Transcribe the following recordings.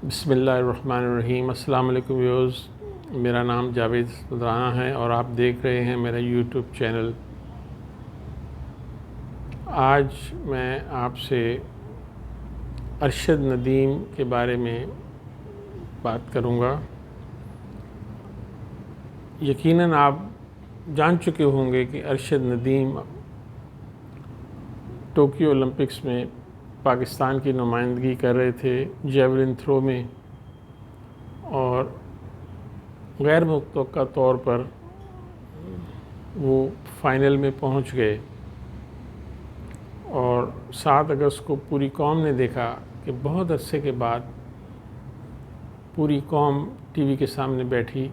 बिस्मिल्लाहिर्रहमानिर्रहीम। अस्सलाम वालेकुम व्यूअर्स, मेरा नाम जावेद सुल्ताना है और आप देख रहे हैं मेरा यूट्यूब चैनल। आज मैं आपसे अरशद नदीम के बारे में बात करूंगा। यकीनन आप जान चुके होंगे कि अरशद नदीम टोक्यो ओलंपिक्स में पाकिस्तान की नुमाइंदगी कर रहे थे जेवलिन थ्रो में, और गैर मुतवक्का तौर पर वो फाइनल में पहुंच गए। और 7 अगस्त को पूरी कौम ने देखा कि बहुत अरसे के बाद पूरी कौम टीवी के सामने बैठी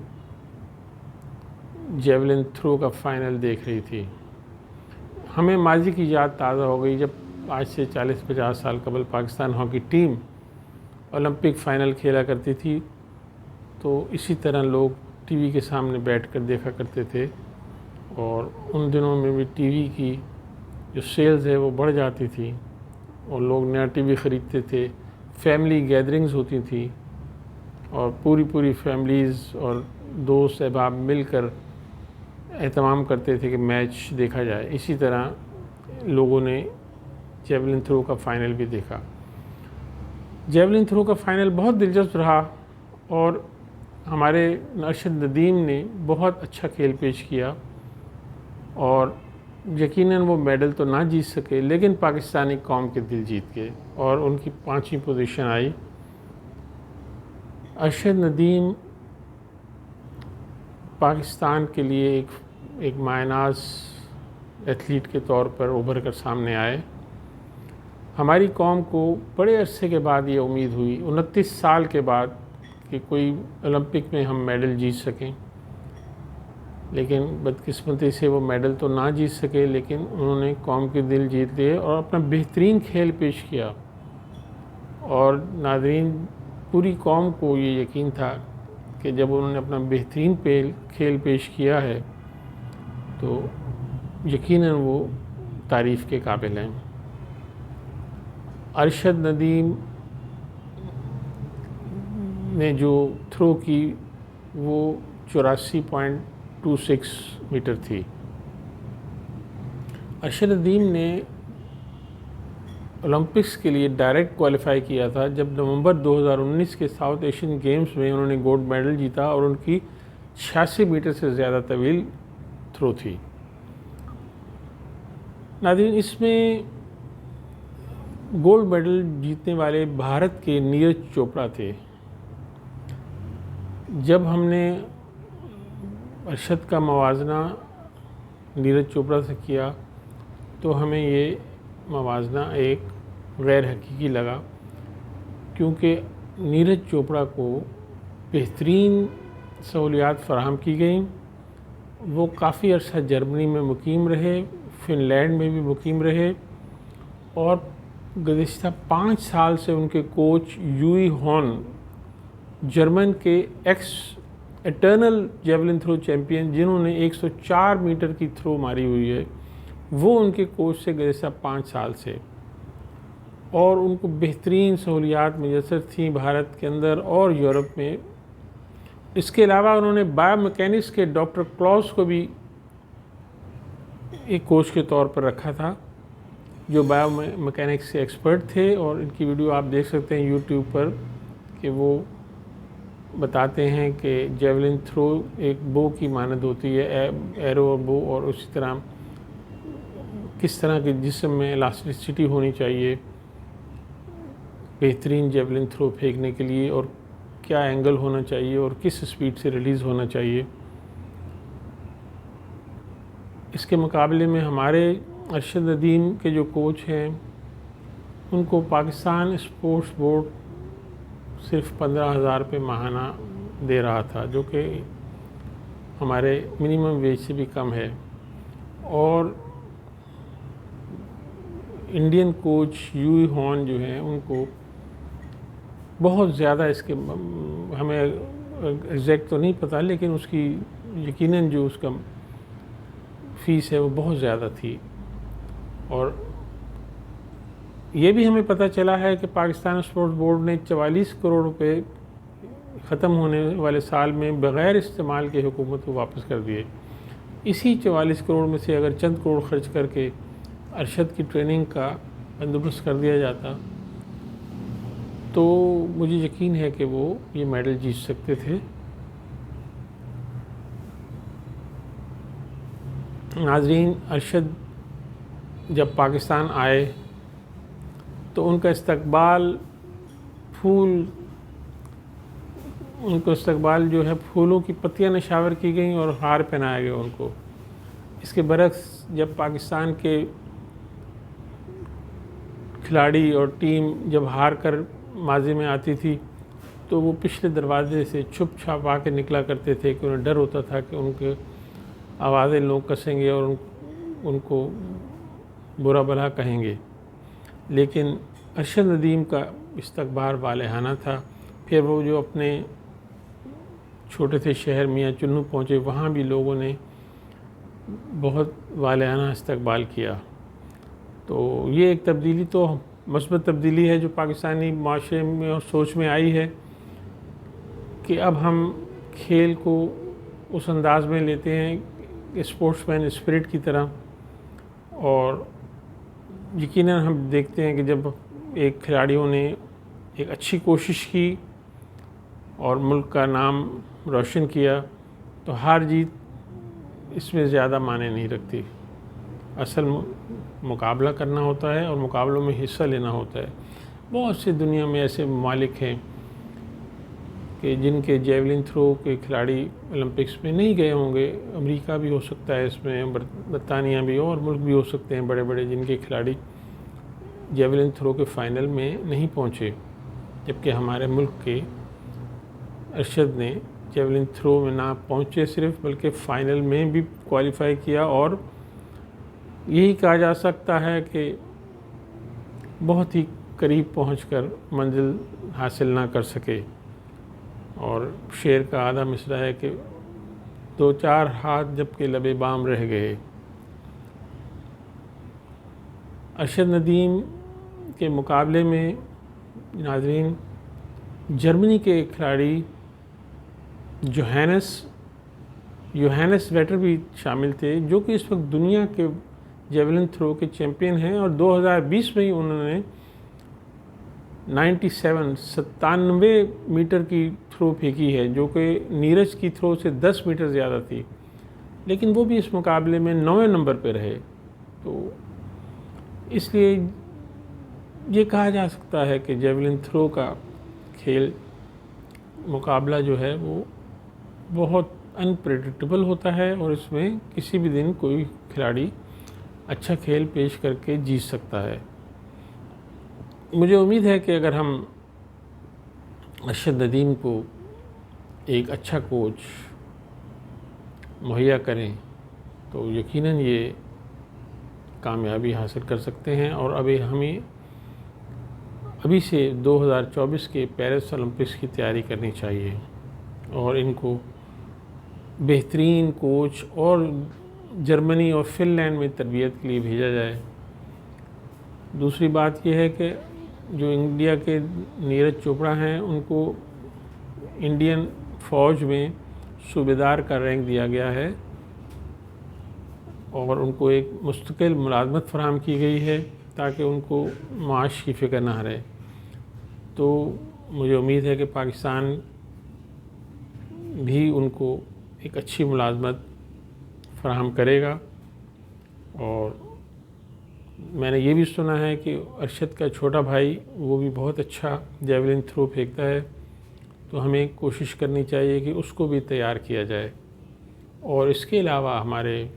जेवलिन थ्रो का फाइनल देख रही थी। हमें माजी की याद ताज़ा हो गई जब आज से 40-50 साल कबल Pakistan hockey team Olympic final खेला करती थी, तो इसी तरह लोग टीवी के सामने बैठकर देखा करते थे। और उन दिनों में भी टीवी की जो सेल्स है वो बढ़ जाती थी और लोग नया टीवी ख़रीदते थे। फैमिली गैदरिंग्स होती थी और पूरी फैमिलीज़ और दोस्त अहबाब मिलकर एहतमाम करते थे कि मैच देखा जाए। इसी तरह लोगों ने जेवलिन थ्रो का फ़ाइनल भी देखा। जेवलिन थ्रो का फ़ाइनल बहुत दिलचस्प रहा और हमारे अरशद नदीम ने बहुत अच्छा खेल पेश किया और यकीनन वो मेडल तो ना जीत सके, लेकिन पाकिस्तानी कौम के दिल जीत गए और उनकी 5वीं पोजीशन आई। अरशद नदीम पाकिस्तान के लिए एक मायनाज एथलीट के तौर पर उभर कर सामने आए। हमारी कौम को बड़े अरसे के बाद ये उम्मीद हुई, 29 साल के बाद, कि कोई ओलंपिक में हम मेडल जीत सकें, लेकिन बदकिस्मती से वो मेडल तो ना जीत सके, लेकिन उन्होंने कौम के दिल जीत लिए और अपना बेहतरीन खेल पेश किया। और नाज़रीन, पूरी कौम को ये यकीन था कि जब उन्होंने अपना बेहतरीन खेल पेश किया है तो यकीनन वो तारीफ़ के काबिल हैं। अरशद नदीम ने जो थ्रो की वो 84.26 मीटर थी। अरशद नदीम ने ओलंपिक्स के लिए डायरेक्ट क्वालिफाई किया था जब नवंबर 2019 के साउथ एशियन गेम्स में उन्होंने गोल्ड मेडल जीता और उनकी 86 मीटर से ज़्यादा तवील थ्रो थी। नाज़रीन, इसमें गोल्ड मेडल जीतने वाले भारत के नीरज चोपड़ा थे। जब हमने अरशद का मवाजना नीरज चोपड़ा से किया तो हमें ये मवाजना एक गैर हकीकी लगा, क्योंकि नीरज चोपड़ा को बेहतरीन सहूलियात फ़राहम की गई। वो काफ़ी अर्सा जर्मनी में मुकीम रहे, फ़िनलैंड में भी मुकीम रहे और गुज़िश्ता 5 साल से उनके कोच यूई हॉन, जर्मन के ex eternal javelin throw champion, जिन्होंने 104 मीटर की थ्रो मारी हुई है, वो उनके कोच से गुज़िश्ता 5 साल से, और उनको बेहतरीन सहूलियात मैसर थी भारत के अंदर और यूरोप में। इसके अलावा उन्होंने बायोमैकेनिक्स के डॉक्टर क्लॉस को भी एक कोच के तौर पर रखा था, जो बायोमैकेनिक्स के एक्सपर्ट थे। और इनकी वीडियो आप देख सकते हैं यूट्यूब पर कि वो बताते हैं कि जेवलिन थ्रो एक बो की मानद होती है, एरो और बो, और उसी तरह किस तरह के जिस्म में इलास्टिसिटी होनी चाहिए बेहतरीन जेवलिन थ्रो फेंकने के लिए, और क्या एंगल होना चाहिए और किस स्पीड से रिलीज़ होना चाहिए। इसके मुकाबले में हमारे अरशद नदीम के जो कोच हैं, उनको पाकिस्तान स्पोर्ट्स बोर्ड सिर्फ 15,000 रुपये माहाना दे रहा था, जो कि हमारे मिनिमम वेज से भी कम है। और इंडियन कोच यूई हॉन जो हैं, उनको बहुत ज़्यादा, इसके हमें एग्जैक्ट तो नहीं पता, लेकिन उसकी यकीनन जो उसका फ़ीस है वो बहुत ज़्यादा थी। और ये भी हमें पता चला है कि पाकिस्तान स्पोर्ट्स बोर्ड ने 44 करोड़ रुपए ख़त्म होने वाले साल में बग़ैर इस्तेमाल के हुकूमत को वापस कर दिए। इसी 44 करोड़ में से अगर चंद करोड़ खर्च करके अरशद की ट्रेनिंग का बंदोबस्त कर दिया जाता तो मुझे यकीन है कि वो ये मेडल जीत सकते थे। नाज़रीन, अरशद जब पाकिस्तान आए तो उनका इस्तकबाल जो है फूलों की पत्तियां नशावर की गई और हार पहनाया गया उनको। इसके बरक्स जब पाकिस्तान के खिलाड़ी और टीम जब हार कर माजी में आती थी तो वो पिछले दरवाजे से छुप छाप आके निकला करते थे कि उन्हें डर होता था कि उनके आवाज़ें लोग कसेंगे और उनको बुरा भला कहेंगे। लेकिन अरशद नदीम का इस्तकबाल वालेहाना था। फिर वो जो अपने छोटे से शहर मियाँ चुन्नू पहुँचे, वहाँ भी लोगों ने बहुत वालेहाना इस्तकबाल किया। तो ये एक तब्दीली तो मस्बत तब्दीली है जो पाकिस्तानी माशरे में और सोच में आई है कि अब हम खेल को उस अंदाज में लेते हैं स्पोर्ट्समैन स्पिरिट की तरह। और यकीनन हम देखते हैं कि जब एक खिलाड़ियों ने एक अच्छी कोशिश की और मुल्क का नाम रोशन किया तो हार जीत इसमें ज़्यादा मायने नहीं रखती। असल मुकाबला करना होता है और मुकाबलों में हिस्सा लेना होता है। बहुत से दुनिया में ऐसे ममालिक हैं कि जिनके जेवलिन थ्रो के खिलाड़ी ओलंपिक्स में नहीं गए होंगे। अमेरिका भी हो सकता है इसमें, बरतानिया भी, और मुल्क भी हो सकते हैं बड़े बड़े जिनके खिलाड़ी जेवलिन थ्रो के फ़ाइनल में नहीं पहुँचे। जबकि हमारे मुल्क के अरशद ने जेवलिन थ्रो में ना पहुँचे सिर्फ, बल्कि फ़ाइनल में भी क्वालिफाई किया। और यही कहा जा सकता है कि बहुत ही करीब पहुंचकर मंजिल हासिल ना कर सके। और शेर का आधा मिसरा है कि 2-4 हाथ जबकि लबे बाम रह गए। अरशद नदीम के मुकाबले में नाज़रीन जर्मनी के खिलाड़ी योहानस वेटर भी शामिल थे, जो कि इस वक्त दुनिया के जेवलिन थ्रो के चैम्पियन हैं। और 2020 में ही उन्होंने 97 मीटर की थ्रो फेंकी है, जो कि नीरज की थ्रो से 10 मीटर ज़्यादा थी। लेकिन वो भी इस मुकाबले में 9वें नंबर पर रहे। तो इसलिए ये कहा जा सकता है कि जेवलिन थ्रो का खेल मुकाबला जो है वो बहुत अनप्रेडिक्टेबल होता है और इसमें किसी भी दिन कोई खिलाड़ी अच्छा खेल पेश करके जीत सकता है। मुझे उम्मीद है कि अगर हम अरशद नदीम को एक अच्छा कोच मुहैया करें तो यकीनन ये कामयाबी हासिल कर सकते हैं। और अभी से 2024 के पेरिस ओलंपिक्स की तैयारी करनी चाहिए और इनको बेहतरीन कोच और जर्मनी और फ़िनलैंड में तरबियत के लिए भेजा जाए। दूसरी बात यह है कि जो इंडिया के नीरज चोपड़ा हैं उनको इंडियन फ़ौज में सूबेदार का रैंक दिया गया है और उनको एक मुस्तकिल मुलाज़मत फराहम की गई है ताकि उनको माश की फ़िक्र ना रहे। तो मुझे उम्मीद है कि पाकिस्तान भी उनको एक अच्छी मुलाज़मत फराहम करेगा। और मैंने ये भी सुना है कि अरशद का छोटा भाई वो भी बहुत अच्छा जेवलिन थ्रो फेंकता है, तो हमें कोशिश करनी चाहिए कि उसको भी तैयार किया जाए। और इसके अलावा हमारे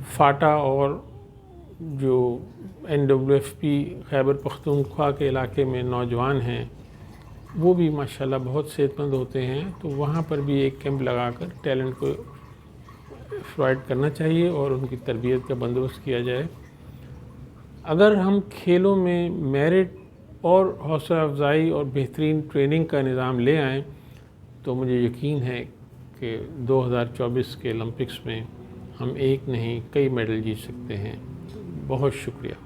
फाटा और जो NWFP खैबर पख्तूनख्वा के इलाके में नौजवान हैं वो भी माशाल्लाह बहुत सेहतमंद होते हैं, तो वहाँ पर भी एक कैंप लगाकर टैलेंट को प्रोवाइड करना चाहिए और उनकी तरबियत का बंदोबस्त किया जाए। अगर हम खेलों में मेरिट और हौसला अफजाई और बेहतरीन ट्रेनिंग का निज़ाम ले आएँ तो मुझे यकीन है कि 2024 के ओलंपिक्स में हम एक नहीं कई मेडल जीत सकते हैं। बहुत शुक्रिया।